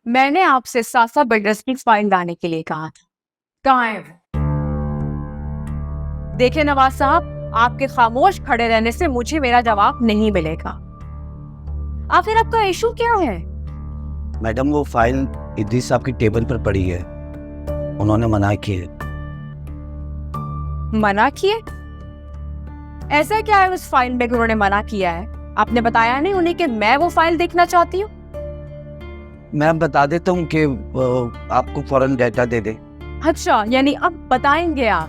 मैंने आपसे सासा बिल्डर्स की फाइल लाने के लिए कहा था। कहाँ है वो? देखिए नवाज साहब, आपके खामोश खड़े रहने से मुझे मेरा जवाब नहीं मिलेगा। आखिर आपका इशू क्या है? मैडम वो फाइल इद्रीस साहब की टेबल पर पड़ी है, उन्होंने मना की है। मना किए? ऐसा क्या है उस फाइल में कि उन्होंने मना किया है? आपने बताया नहीं उन्हें कि मैं वो फाइल देखना चाहती हूँ? मैं बता देता हूँ कि आपको फौरन डाटा दे दे। अच्छा, यानी अब बताएंगे आप?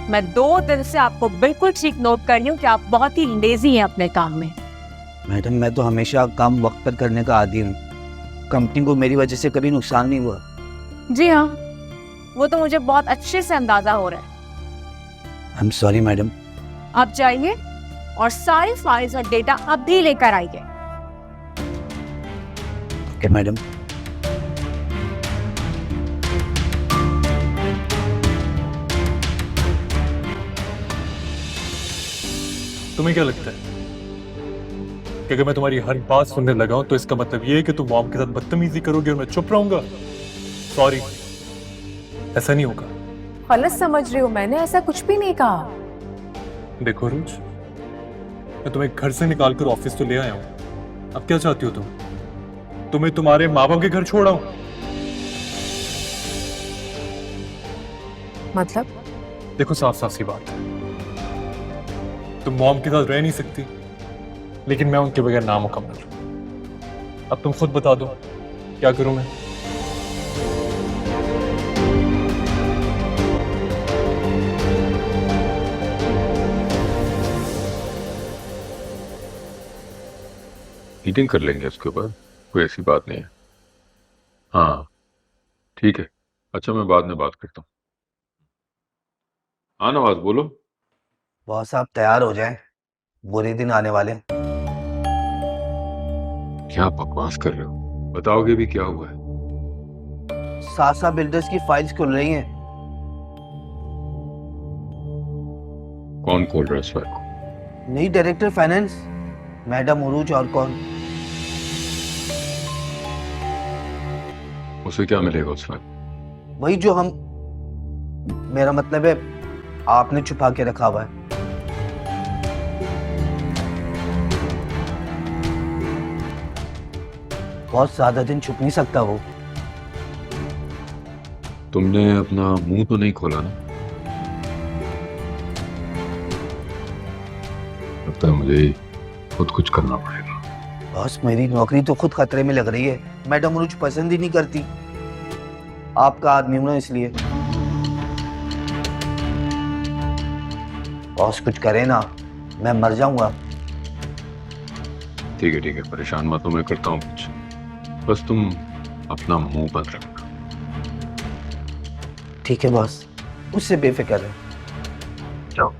मैं 2 दिन से आपको बिल्कुल ठीक नोट कर रही हूँ कि आप बहुत ही लेजी हैं अपने काम में। मैडम मैं तो हमेशा काम वक्त पर करने का आदी हूँ, कंपनी को मेरी वजह से कभी नुकसान नहीं हुआ। जी हाँ, वो तो मुझे बहुत अच्छे से अंदाजा हो रहा है। I am sorry madam. आप जाइए और सारी फाइल्स और डेटा अभी लेकर आइए। Okay madam. तुम्हें क्या लगता है कि अगर मैं तुम्हारी हर बात सुनने लगा हूं तो इसका मतलब ये है कि तुम मॉम के साथ बदतमीजी करोगे और मैं चुप रहूंगा? सॉरी, ऐसा नहीं होगा। गलत समझ रही हूँ, मैंने ऐसा कुछ भी नहीं कहा। देखो रोज, मैं तुम्हें घर से निकालकर ऑफिस तो ले आया हूं, अब क्या चाहती हो तुम? तुम्हें तुम्हारे माँ बाप के घर छोड़ा हूं। मतलब? देखो साफ साफ सी बात है, तुम मॉम के साथ रह नहीं सकती, लेकिन मैं उनके बगैर नामुकम्मल हूं। अब तुम खुद बता दो क्या करूं मैं? मीटिंग कर लेंगे उसके ऊपर, कोई ऐसी बात नहीं है। हाँ ठीक है, अच्छा मैं बाद में बात करता हूँ। हाँ नवाज बोलो। बॉस आप तैयार हो जाएं, बुरे दिन आने वाले हैं। क्या बकवास कर रहे हो, बताओगे भी क्या हुआ है? सासा बिल्डर्स की फाइल्स खुल रही हैं। कौन खोल रहा है इस फाइल को? नई डायरेक्टर फाइनेंस मैडम उरूज, और कौन? उसे क्या मिलेगा उस फाइल? वही जो हम, मेरा मतलब है आपने छुपा के रखा हुआ है। बहुत ज्यादा दिन छुप नहीं सकता वो। तुमने अपना मुंह तो नहीं खोला ना? लगता है मुझे खुद कुछ करना पड़ेगा। बॉस मेरी नौकरी तो खुद खतरे में लग रही है, मैडम उरूज पसंद ही नहीं करती, आपका आदमी हूं ना इसलिए। बॉस कुछ करे ना, मैं मर जाऊंगा। ठीक है परेशान मत हो, मैं करता हूँ कुछ, बस तुम अपना मुंह बंद रखना। ठीक है बॉस, उससे बेफिक्र है। जाओ।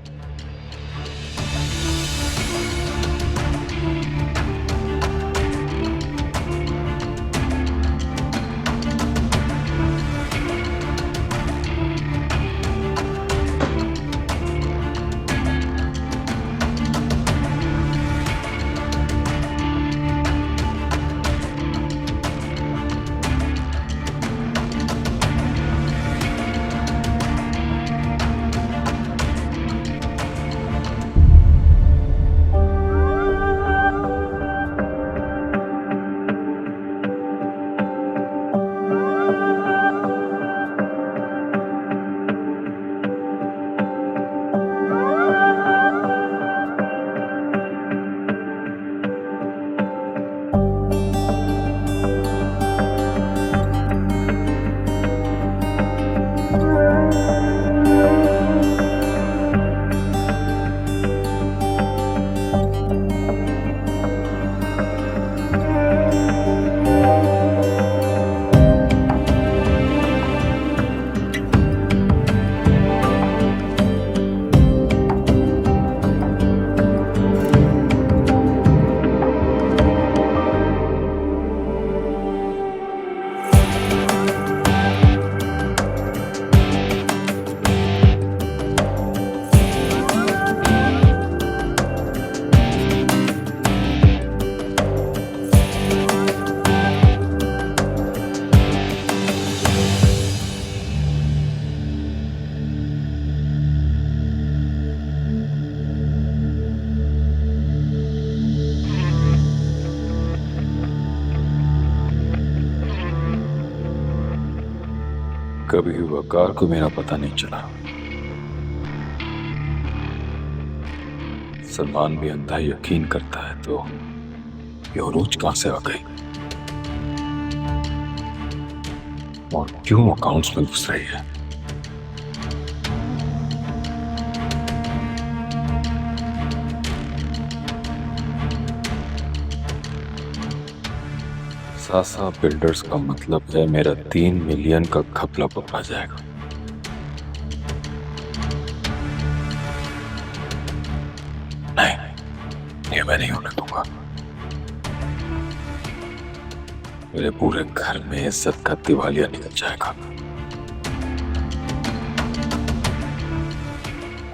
कभी वकार को मेरा पता नहीं चला। सलमान भी अंधा यकीन करता है, तो ये अरूज कहां से आ गई और क्यों अकाउंट्स में घुस रही है? सासा बिल्डर्स का मतलब है मेरा 3 मिलियन का घपला पकड़ा जाएगा। नहीं, ये मैं नहीं होने दूंगा। मेरे पूरे घर में इज्जत का दिवालिया निकल जाएगा।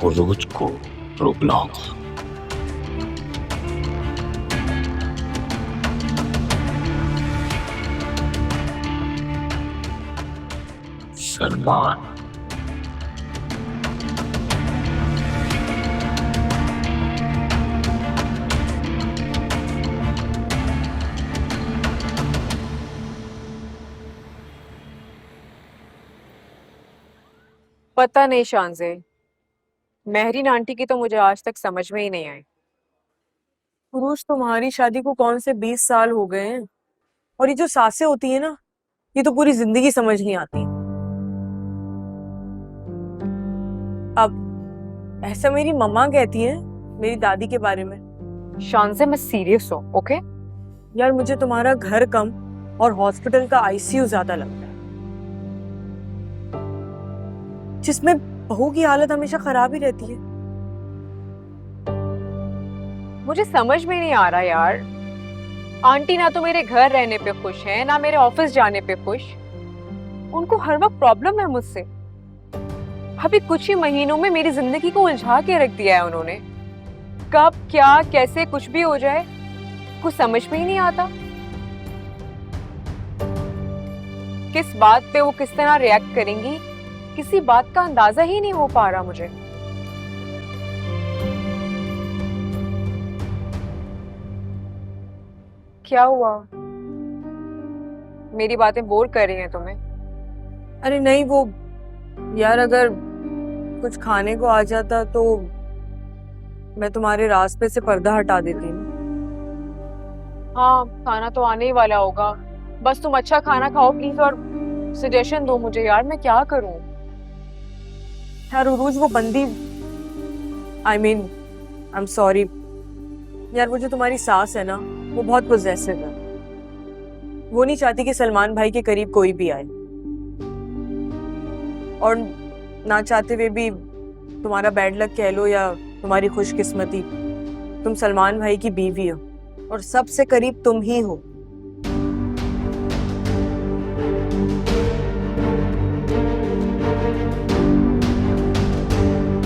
वो रोज को रोकना होगा। सलमान, पता नहीं शानजे, मेहरीन आंटी की तो मुझे आज तक समझ में ही नहीं आई। पुरुष, तुम्हारी शादी को कौन से 20 साल हो गए हैं, और ये जो सासें होती है ना, ये तो पूरी जिंदगी समझ नहीं आती। अब ऐसा मेरी मम्मा कहती है मेरी दादी के बारे में। शानजे, मैं सीरियस हूँ, ओके? यार, मुझे तुम्हारा घर कम और हॉस्पिटल का आईसीयू ज्यादा लगता है, जिसमें बहू की हालत हमेशा खराब ही रहती है। मुझे समझ में नहीं आ रहा यार। आंटी ना तो मेरे घर रहने पे खुश है, ना मेरे ऑफिस जाने पे खुश। उनको हर वक्त प्रॉब्लम है मुझसे। अभी कुछ ही महीनों में मेरी जिंदगी को उलझा के रख दिया है उन्होंने। कब क्या कैसे कुछ भी हो जाए, कुछ समझ में ही नहीं आता। किस बात पे वो किस तरह रिएक्ट करेंगी, किसी बात का अंदाजा ही नहीं हो पा रहा मुझे। क्या हुआ? मेरी बातें बोर कर रही हैं तुम्हें? अरे नहीं, वो यार, अगर कुछ खाने को आ जाता तो मैं तुम्हारे रास्ते से पर्दा हटा देती हूँ। हाँ, खाना तो आने ही वाला होगा। बस तुम अच्छा खाना खाओ प्लीज, और सजेशन दो मुझे यार, मैं क्या करूं? यार उरूज, वो बंदी, आई एम सॉरी यार, वो जो तुम्हारी सास है ना, वो बहुत पोजेसिव है। वो नहीं चाहती कि सलमान भाई के करीब कोई भी आए, और ना चाहते हुए भी तुम्हारा बैड लक कह लो या तुम्हारी खुशकिस्मती, तुम सलमान भाई की बीवी हो और सबसे करीब तुम ही हो।